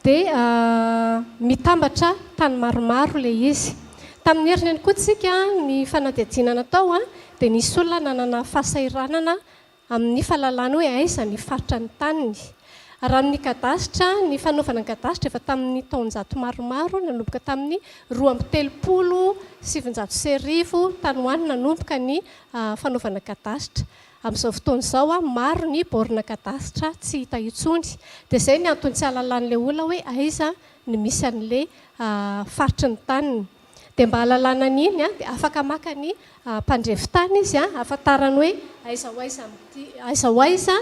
dia mitambatra tany maromaro ilay izy. Tamin'ny heriny ihany koa tsika ny fanadihadiana natao dia nisy olona nanana fahasairanana amin'ny fahalalana hoe aiza ny faritra ny taniny. Raha amin'ny kadasitra ny fanaovana ny kadasitra efa tamin'ny taonjato maromaro nanomboka tamin'ny 2,700 tany ho any nanomboka ny fanaovana kadasitra. Amin'izao fotoan'izao maro ny borina kadasitra tsy hita intsony. Dia izay ny antony tsy ahalalàn'ilay olona hoe aiza ny misy an'ilay faritry ny taniny. Dia mba hahalalàna an'iny dia afaka maka ny mpandrefy tany izy ahafantarany hoe aiza ho aiza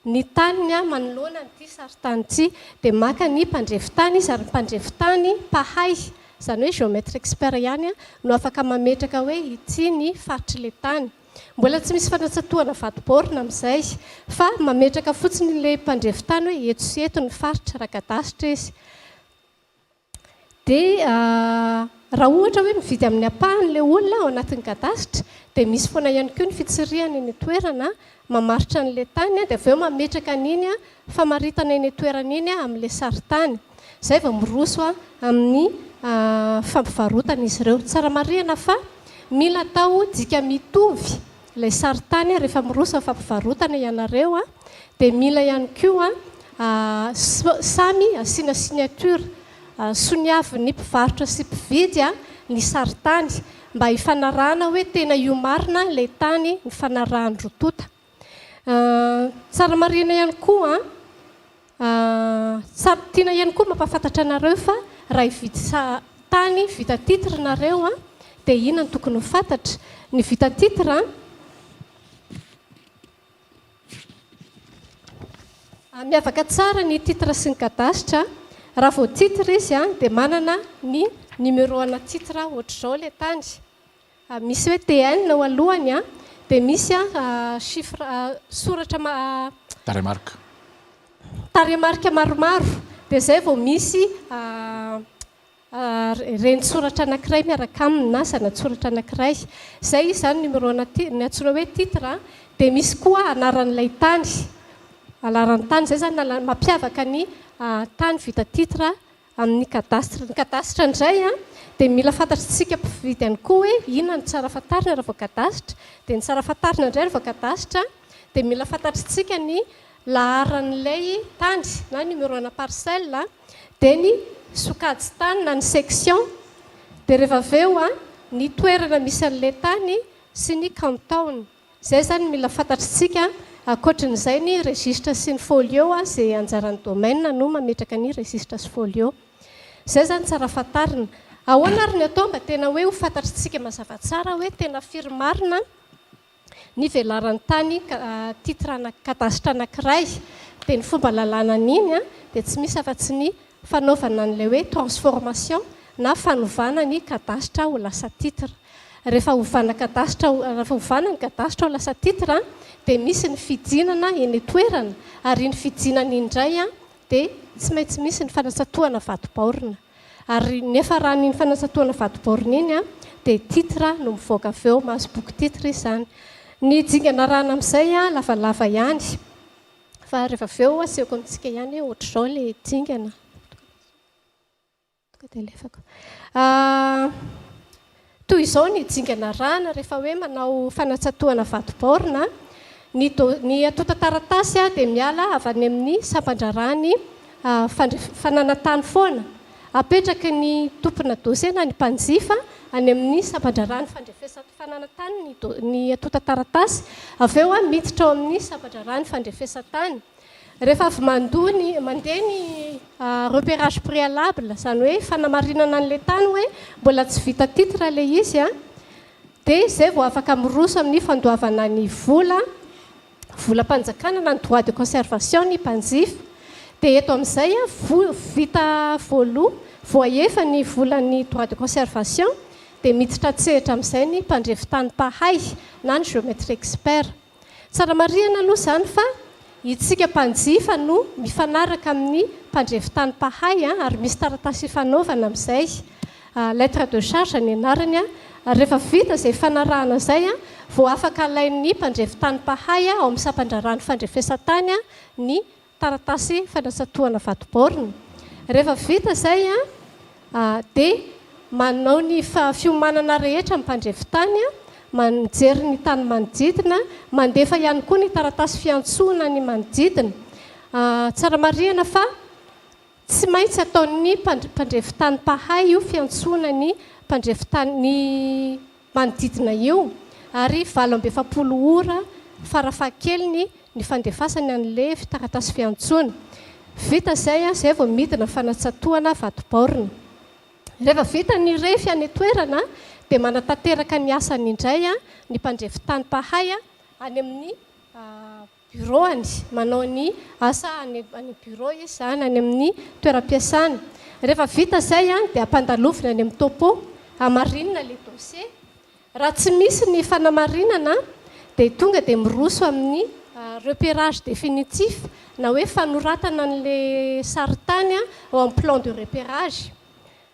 ny taniny manoloana n'ity saritany ity. Dia maka ny mpandrefy tany izy ary mpandrefy tany mpahay izany hoe géomètre expert ihany no afaka mametraka hoe ity ny faritry le tany. Mbola tsy misy fanatsatoana vato-borina amin'izay fa mametraka fotsiny ilay mpandrefy tany hoe eto sy eto ny faritra raha kadasitra izy. Dia raha ohatra hoe mividy amin'ny apahan'ilay olona ao anatin'ny kadasitra dia misy foana ihany koa ny fitsirihana eny toerana mamaritra an'ilay tany dia avy eo mametraka an'iny famaritana eny toerana iny amin'ilay saritany. Izay vao miroso amin'ny fampivarotana izy ireo. Tsara marihana fa mila atao dika mitovy ilay saritany rehefa miroso fampivarotana ianareo dia mila ihany koa samy asiana signature soniavin'ny mpivarotra sy mpividy ny saritany mba hifanarahana hoe tena io marina ilay tany ny fanarahany rotota. Tsara marihana ihany koa tiana ihany koa mampafantatra anareo fa raha hividy tany vita titre nareo dia ina ny tokony ho fantatra. Ny vita titre miavaka tsara ny titre sy ny kadasitra. Raha vao titre izy dia manana ny numéro ana titre ohatr'izao ilay tany. Misy hoe TN ao alohany dia misy chiffre soratra taremarika maromaro. Dia izay vao misy reni-tsoratra anankiray miaraka aminy na zana-tsoratra anankiray. Izay izany numéro ny antsoina hoe titre. Dia misy koa anaran'ilay tany. Anaran'ny tany izay zany mampiavaka ny tany vita titre amin'ny kadasitra. Ny kadasitra indray dia mila fantatritsika mpividy ihany koa hoe inona ny tsara fantarina raha vao kadasitra. Dia ny tsara fantarina indray raha vao kadasitra dia mila fantatritsika ny laharan'ilay tany na numéro ana parcelle dia ny sokajy tany na ny section. Dia rehefa avy eo ny toerana misy an'ilay tany sy ny canton. Izay zany mila fantatritsika. Ankoatran'izay ny registre sy ny folio izay anjaran'ny domaine no mametraka ny registre sy folio. Izay zany tsara fantarina. Ahoana ary ny atao mba tena hoe ho fantatritsika mazava tsara hoe tena firimarina ny velaran'ny tany titre kadasitra anankiray. Dia ny fomba lalàna an'iny dia tsy misy afa-tsy ny fanaovana an'ilay hoe transformation na fanovana ny kadasitra ho lasa titre. Rehefa hovana ny kadasitra ho lasa titre dia misy ny fidinana eny toerana ary ny fidinana indray dia tsy maintsy misy ny fanatsatoana vato-borina. Ary nefa raha ny fanatsatoana vato-borina iny dia titre no mivoaka avy eo mahazo boky titre izany. Ny dingana rana amin'izay lavalava ihany fa rehefa avy eo asehoko amintsika ihany ohatr'izao ilay dingana. Toy izao ny dingana rana rehefa hoe manao fanatsatoana vato-borina. Ny atota taratasy dia miala avy any amin'ny sampandrarany fananantany foana. Apetraka ny tompona dosy na ny mpanjifa any amin'ny sampandrarany fananantany ny atota taratasy. Avy eo miditra ao amin'ny sampandrarany fandrefesantany. rehefa avy mandeha ny repérage préalable zany hoe fanamarinana an'la tany hoe mbola tsy vita titre le izy a dia zay vao afaka miroso amin'ny fandoavana ny volam-panjakana na ny droit de conservation ny mpanjifa. Dia eto amin'izay vita voaefa ny volan'ny droit de conservation dia miditra tsehatra amin'izay ny mpandrefitany pahay na ny géomètre expert. Tsara marihana aloha zany fa itsika mpanjifa no mifanaraka amin'ny mpandrefitany pahay ary misy taratasy fanaovana amin'izay lettre de charge ny anarany rehefa vita izay fanarahana izay vao afaka alain'ny mpandrefitany pahay ao amin'ny sampandrarany fandrefesantany ny taratasy fanasatoana vato-borina. Rehefa vita izay dia manao ny fiomanana rehetra mpandrefitany manjery ny tany manodidina, mandefa ihany koa ny taratasy fiantsoana ny manodidina. Tsara marihana fa tsy maintsy ataon'ny mpandrefitany pahay io fiantsoana ny mpandrefitany manodidina io ary 7 ora farafahakeliny ny fandefasany an'le taratasy fiantsoana. Vita izay zay vao midina fanatsatoana vato-borina. Rehefa vita ny refy any toerana dia manatanteraka ny asany indray ny mpandrefitany pahay any amin'ny bureauany, manao ny asa any bureau izy zany any amin'ny toeram-piasany. Rehefa vita izay dia ampandalovina any amin'ny topo amarinina le dossier. Raha tsy misy ny fanamarinana dia tonga dia miroso amin'ny repérage définitif na hoe fanoratana an'le saritany ao amin'ny plan de repérage.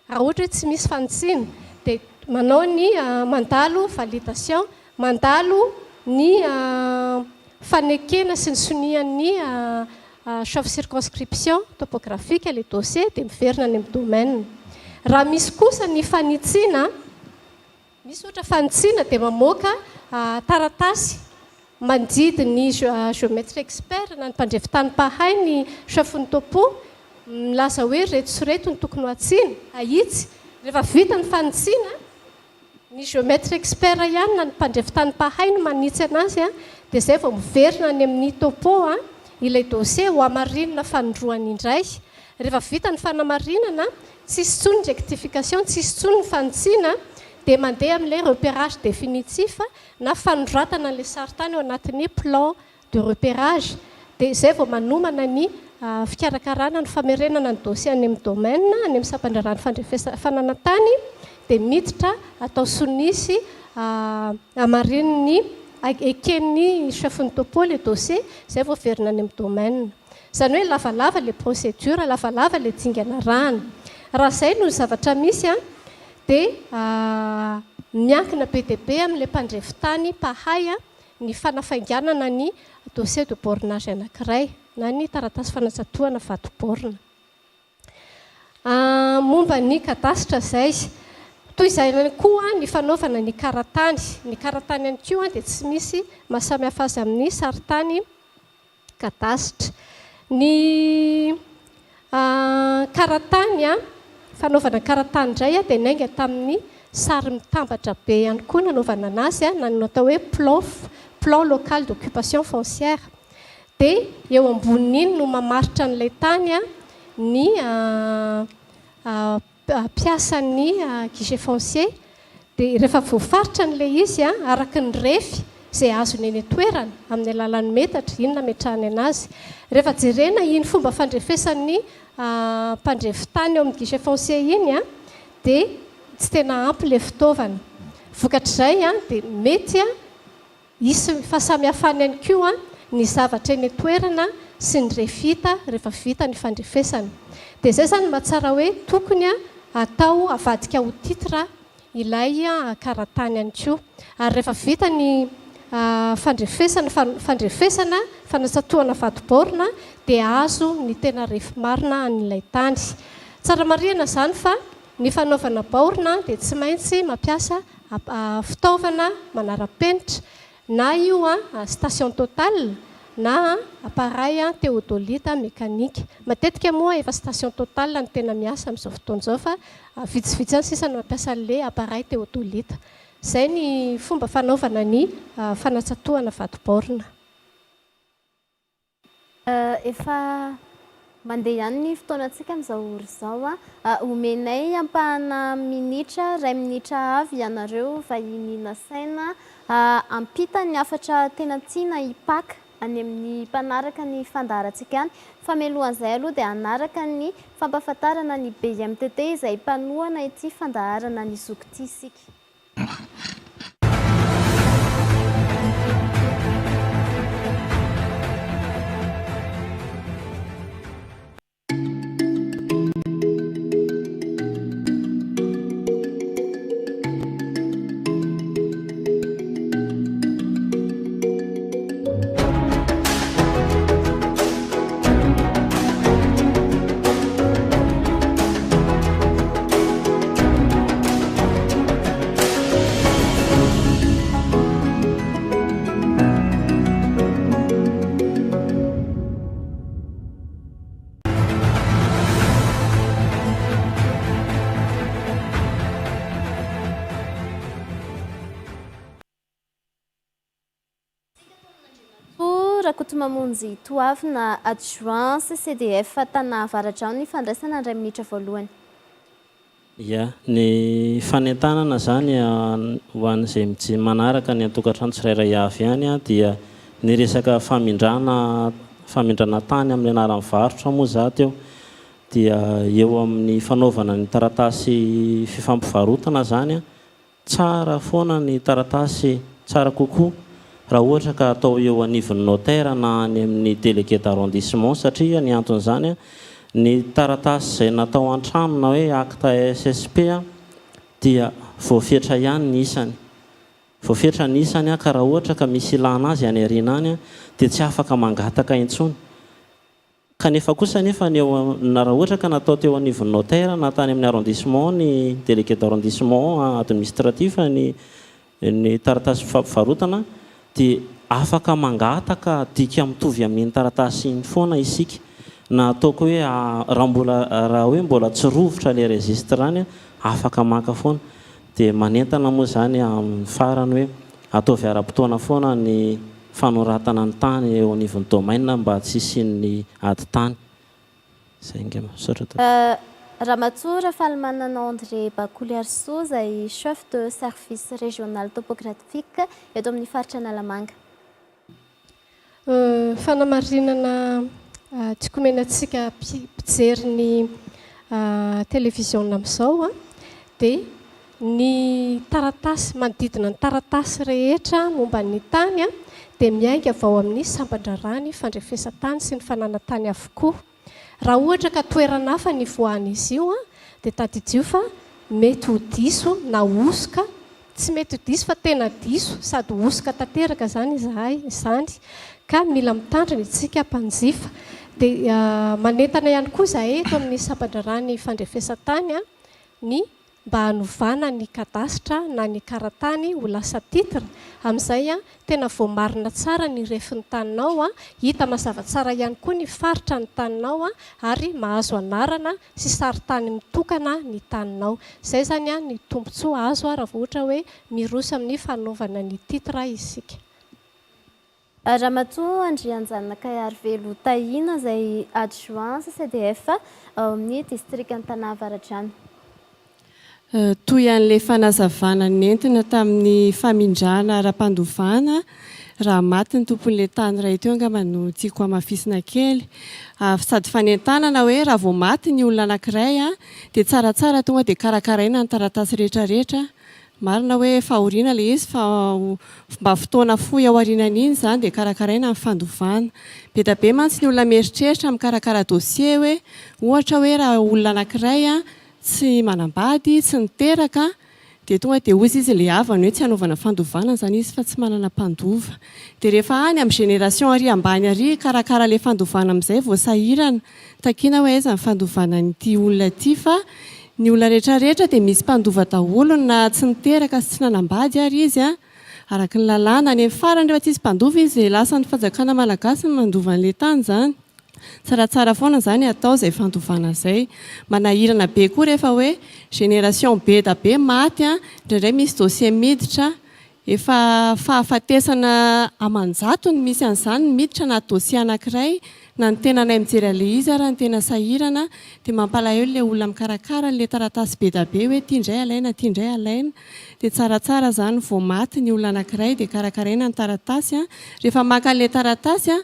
Raha ohatra hoe tsy misy fanitsina dia manao ny mandalo validation, mandalo ny fanekena sy ny sonian'ny chef circonscription topographique le dossier dia miverina any amin'ny domaine. Raha misy kosa ny fanitsiana, misy ohatra fanitsiana dia mamoaka taratasy mandidy ny géomètre expert na ny mpandrefitany pahay ny chefny topo milaza hoe reto sy reto ny tokony hatsiana ahitsy. Rehefa vita ny fanitsiana, ny géomètre expert ihany na ny mpandrefitany pahay no manitsy anazy dia zay vao miverina any amin'ny topo ilay dossier ho amarinina fanondroany indray. Rehefa vita ny fanamarinana, tsisy tsony ny rectification, tsisy tsony ny fanitsiana dia mandeha amin'ilay repérage définitif na fanoratana an'ilay saritany ao anatin'ny plan de repérage. Dia zay vao manomana ny fikarakarana ny famerenana ny dossier any amin'ny domaine, any amin'ny sampandrarany fandrefesanana tany dia miditra atao sonisy amarininy eken'ny chefny topo le dossier, zay vao verina any amin'ny domaine. Zany hoe lavalava le procédure, lavalava le dingana rana. Raha izay no zavatra misy dia miankina be dia be amin'ilay mpandrefitany pahay ny fanafainganana ny dossier de bornage anankiray na ny taratasy fanatsatoana vato-borina. Momba ny kadasitra izay, toy izay koa ny fanaovana ny karatany. Ny karatany ihany koa dia tsy misy mahasamihafa azy amin'ny saritany kadasitra. Ny karatany fanaovana karatany indray dia nainga tamin'ny sary mitambatra be ihany koa nanaovana anazy na ny atao hoe plan local d'occupation foncière. Dia eo ambonin'iny no mamaritra an'ilay tany ny piasan'ny guichet foncier. Dia rehefa voafaritra n'ilay izy araka ny refy izay azony eny toerana amin'ny alalan'ny metatra, iny nametrahany anazy. Rehefa jerena iny fomba fandrefesan'ny mpandrefitany ao amin'ny guichet foncier iny dia tsy tena ampy ilay fitaovana. Vokatr'izay dia mety hisy fahasamihafany ihany koa ny zavatra eny toerana sy ny refita rehefa vita ny fandrefesana. Dia izay zany mahatsara hoe tokony atao avadika ho titre ilay karatany ihany koa. Ary rehefa vita ny fandrefesana fanatsatoana vato-borina dia azo ny tena refy marina an'ilay tany. Tsara marihana zany fa ny fanaovana baorina dia tsy maintsy mampiasa fitaovana manara-penitra na io station totale na appareil théodolite mécanique. Matetika moa efa station totale ny tena miasa amin'izao fotoan'izao fa vitsivitsy any sisa no mampiasa an'ilay appareil théodolite. Izay ny fomba fanaovana ny fanatsatoana vato-borina. Efa mandeha ihany ny fotoanantsika amin'izao ora izao omenay ampahana minitra 2 minitra avy ianareo vahiny nasaina ampita ny afatra tena tiana hipaka any amin'ny mpanaraka ny fandaharantsika any. Famelohan'izay aloha dia hanaraka ny fampahafantarana ny BMTT izay mpanohana ity fandaharana ny ZOKO ity isika. Rakoto mamonjy toavina adjoint CCDF tana avaratra ny fandraisana 2 minitra voalohany. Ya, ny fanentanana zany ho an'izay manaraka ny antokatrano tsirairay avy ihany dia ny resaka famindrana tany amin'ny anaran'ny varotra moa za teo dia eo amin'ny fanaovana ny taratasy fifampivarotana zany tsara foana ny taratasy tsara kokoa raha ohatra ka atao eo anivon'ny notaire na any amin'ny délégué d'arrondissement satria ny anton'izany ny taratasy izay natao an-trano na hoe acte SSP dia voafetra ihany ny isany. Voafetra ny isany ka raha ohatra ka misy ilana azy any ariana any dia tsy afaka mangataka intsony. Kanefa kosa nefa na raha ohatra ka natao teo anivon'ny notaire na tany amin'ny arrondissement ny délégué d'arrondissement administratif ny taratasy fampivarotana dia afaka mangataka dika mitovy amin'ny taratasy iny foana isika. Na ataoko hoe raha hoe mbola tsy rovitra le registrany afaka maka foana dia manentana moa zany amin'ny farany hoe ataovy ara-potoana foana ny fanoratana ny tany eo anivon'ny domaine mba tsy isian'ny ady tany. Zay nge misaotra to. Ramatoa Falmanana André Bakoly-Arso izay chef de service régional topographique eto amin'ny faritra Analamanga. Fanamarinana tsy komenantsika mpijery ny télévision amin'izao dia ny taratasy manodidina ny taratasy rehetra momba ny tany dia miainga avao amin'ny sambandrarany fandrefesan-tany sy ny fananantany avokoa. Raha ohatra ka toerana hafa ny voan'izy io dia tadidio fa mety ho diso na osoka, tsy mety ho diso fa tena diso sady osoka tanteraka zany izany ka mila mitandrina isika mpanjifa. Dia manentana ihany koa zahay eto amin'ny sambandrarany fandrefesan-tany ny mba hanovana ny kadasitra na ny karatany ho lasa titre. Amin'izay tena voamarina tsara ny refin'ny taninao hita mazava tsara ihany koa ny faritra ny taninao ary mahazo anarana sy saritany mitokana ny taninao. Zay zany ny tombontsoa azo raha ohatra hoe miroso amin'ny fanaovana ny titre isika. Ramatoa Andrianjanaka Arvelo Tahina izay adjoint CCDF ao amin'ny district Antanavaratrano. Toy an'ilay fanazavana nentina tamin'ny famindrana ara-pandovana raha maty ny tompon'ilay tany iray teo angamba no tiako hamafisina kely. Sady fanentanana hoe raha vao maty ny olona anankiray dia tsaratsara tonga dia karakaraina ny taratasy rehetrarehetra. Marina hoe fahoriana ilay izy fa mba fotoana fohy ao aorianan'iny zany dia karakaraina ny fandovana. Be da be mantsy ny olona mieritreritra mikarakara dossier hoe ohatra hoe raha olona anankiray tsy manambady, tsy niteraka dia tonga dia hozy izy ilay havany hoe tsy hanaovana fandovana zany izy fa tsy manana mpandova. Dia rehefa any amin'ny génération ary ambany ary karakara ilay fandovana amin'izay voasahirana takiana hoe aiza ny fandovana n'ity olona ity fa ny olona rehetrarehetra dia misy mpandova daholo na tsy niteraka sy tsy nanambady ary izy araka ny lalàna any amin'ny farany rehefa tsisy mpandova izy lasa ny fanjakana malagasy ny mandova an'ilay tany zany. Tsaratsara foana zany atao izay fandovana izay. Manahirana be koa rehefa hoe génération be da be maty indraindray misy dossier miditra efa fahafatesana amanjatony misy an'izany miditra na dosie anankiray na ny tena nay mijery ale izy ary ny tena sahirana dia mampalahelo ilay olona mikarakara n'ilay taratasy be da be hoe tia indray alaina tia indray alaina dia tsaratsara zany vao maty ny olona anankiray dia karakaraina ny taratasy a rehefa maka an'ilay taratasy a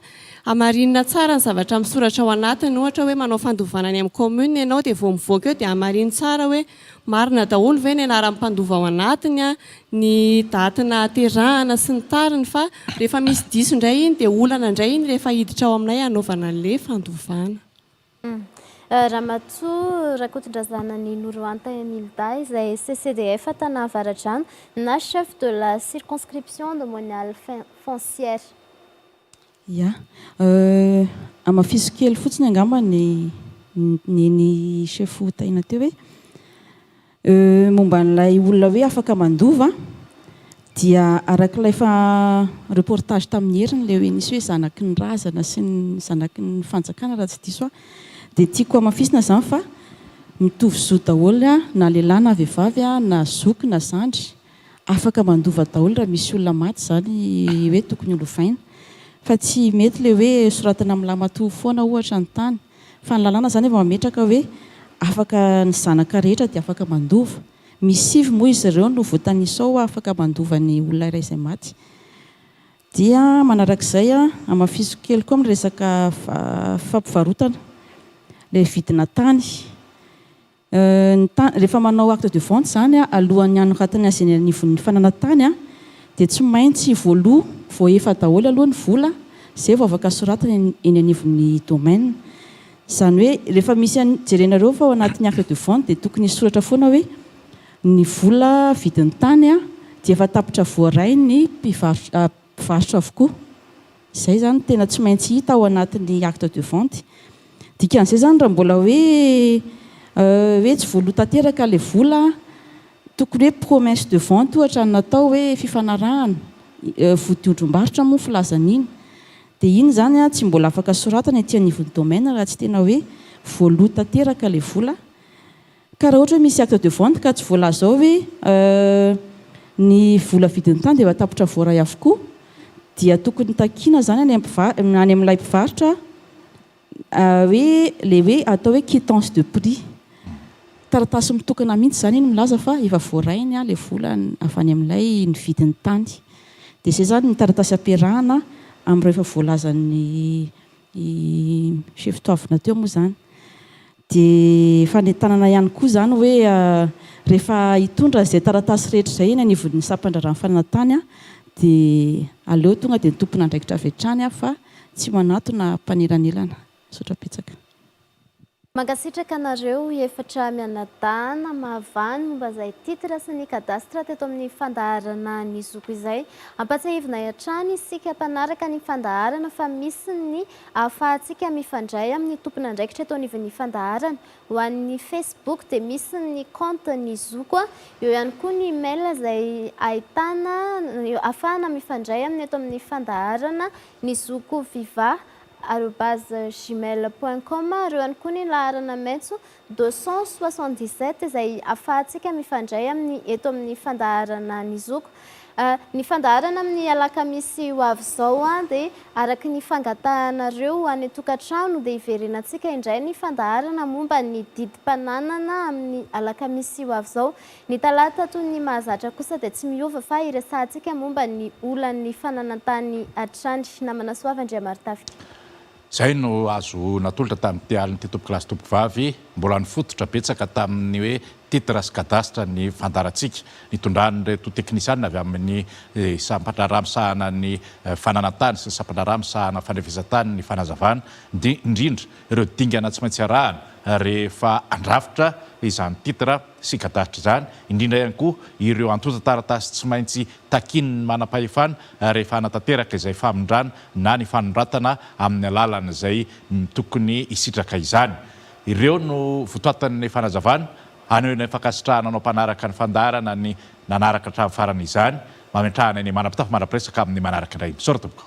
amarinina tsara ny zavatra misoratra ao anatiny ohatra hoe manao fandovana any amin'ny commune ianao dia vao mivoaka eo dia amariny tsara hoe marina daholo ve ny anaram-pandova ao anatiny a ny datina aterahana sy ny tariny fa rehefa misy diso indray iny dia olana indray iny rehefa hiditra ao aminay anaovana an'le fandovana. Ramatoa Rakotondrazana ny Noroanta Nilda izay CCDF tana Avaradrano na chef de la circonscription domaniale foncière. Ya, amafisy kely fotsiny angamba ny chef taina teo hoe momba n'ilay olona hoe afaka mandova dia arak'ilay fa reportage tamin'ny heriny ilay hoe nisy hoe zanaky ny razana sy ny zanaky ny fanjakana raha tsy diso dia tiako amafisina zany fa mitovy zo daholo na lehilahy na vehivavy na zoky na zandry afaka mandova daholo raha misy olona maty zany hoe tokony olovaina fa tsy mety le hoe soratana amin'ny lamatoa foana ohatra ny tany fa ny lalàna zany efa mametraka hoe afaka ny zanaka rehetra dia afaka mandova misy sivy moa izy ireo no voatanisao afaka mandova ny olona iray izay maty dia manarak'izay amafisoko kely koa amin'ny resaka fampivarotana le vidina tany rehefa manao acte de vente zany alohan'ny anoratany azy eny anivon'ny fananantany dia tsy maintsy voaloha vao efa daholo aloha ny vola izay vao afaka soratana eny anivon'ny domaine izany hoe rehefa misy jerenareo fa ao anatin'ny acte de vente dia tokony soratra foana hoe ny vola vidin'ny tany dia efa tapitra voaray ny mpivarotra avokoa izay zany tena tsy maintsy hita ao anatin'ny acte de vente dikan'izay zany raha mbola hoe tsy voaloha tanteraka ilay vola tokony hoe promesse de vente ohatra ny natao hoe fifanarahana vodiondrom-barotra moa filazan'iny dia iny zany tsy mbola afaka soratana ety anivon'ny domaine raha tsy tena hoe voaloha tanteraka ilay vola ka raha ohatra hoe misy acte de vente ka tsy voalaza ao hoe ny vola vidin'ny tany dia efa tapitra voaray avokoa dia tokony takiana zany any amin'ilay mpivarotra hoe le hoe atao hoe quittance de prix taratasy mitokana mihitsy zany iny milaza fa efa voarainy le vola avy any amin'ilay ny vidin'ny tany dia izay zany ny taratasy ampiarahana amin'ireo efa voalazan'ny chef toavina teo moa zany dia fanentanana ihany koa zany hoe rehefa hitondra izay taratasy rehetra izay eny anivon'ny sampandrarany fananantany dia aleo tonga dia nitompona andraikitra avy hatrany fa tsy manatona mpaneranelana sotrapetsaka. Mankasitraka anareo efatra mianadahy mahavany momba izay titre sy ny kadasitra teto amin'ny fandaharana ny zoko izay. Ampatsahivina hatrany isika mpanaraka ny fandaharana fa misy ny ahafahantsika mifandray amin'ny tompona andraikitra eto anivon'ny fandaharana. Ho an'ny Facebook dia misy ny compte ny zoko eo ihany koa ny email izay ahitana ahafahana mifandray amin'ny eto amin'ny fandaharana ny zoko viva @gmail.com reo ihany koa ny laharana maitso 277 izay ahafahantsika mifandray amin'ny eto amin'ny fandaharana ny zoko. Ny fandaharana amin'ny alakamisy ho avy izao dia araka ny fangatahanareo any tokantrano dia iverenantsika indray ny fandaharana momba ny didimpananana amin'ny alakamisy ho avy izao. Ny talata toy ny mahazatra kosa dia tsy miova fa iresantsika momba ny olan'ny fananantany hatrany. Namana soava Andriamaritafika. Zay no azo natolotra tamin'ny aliny ty tompokilasy tompovavy mbola nifototra betsaka tamin'ny hoe titre sy kadasitra ny fandarantsika nitondran'ireto teknisianina avy amin'ny sampandraramsahana ny fananantany sy sampandraramsahana fanefezantany ny fanazavana indrindra ireo dingana tsy maintsy arahana rehefa andrafitra izany titre sy kadasitra izany indrindra ihany koa ireo antota taratasy tsy maintsy takininy manam-pahefana rehefa anatanteraka izay famondrana na ny fanoratana amin'ny alalana izay tokony hisitraka izany. Ireo no votoatan'ny fanazavana aneo ny fankasitrahana anao mpanaraka ny fandaharana ny nanaraka hatramin'ny farany izany mametrahana ny manam-pitafy manam-piresaka amin'ny manaraka indray. Misaora tompoko.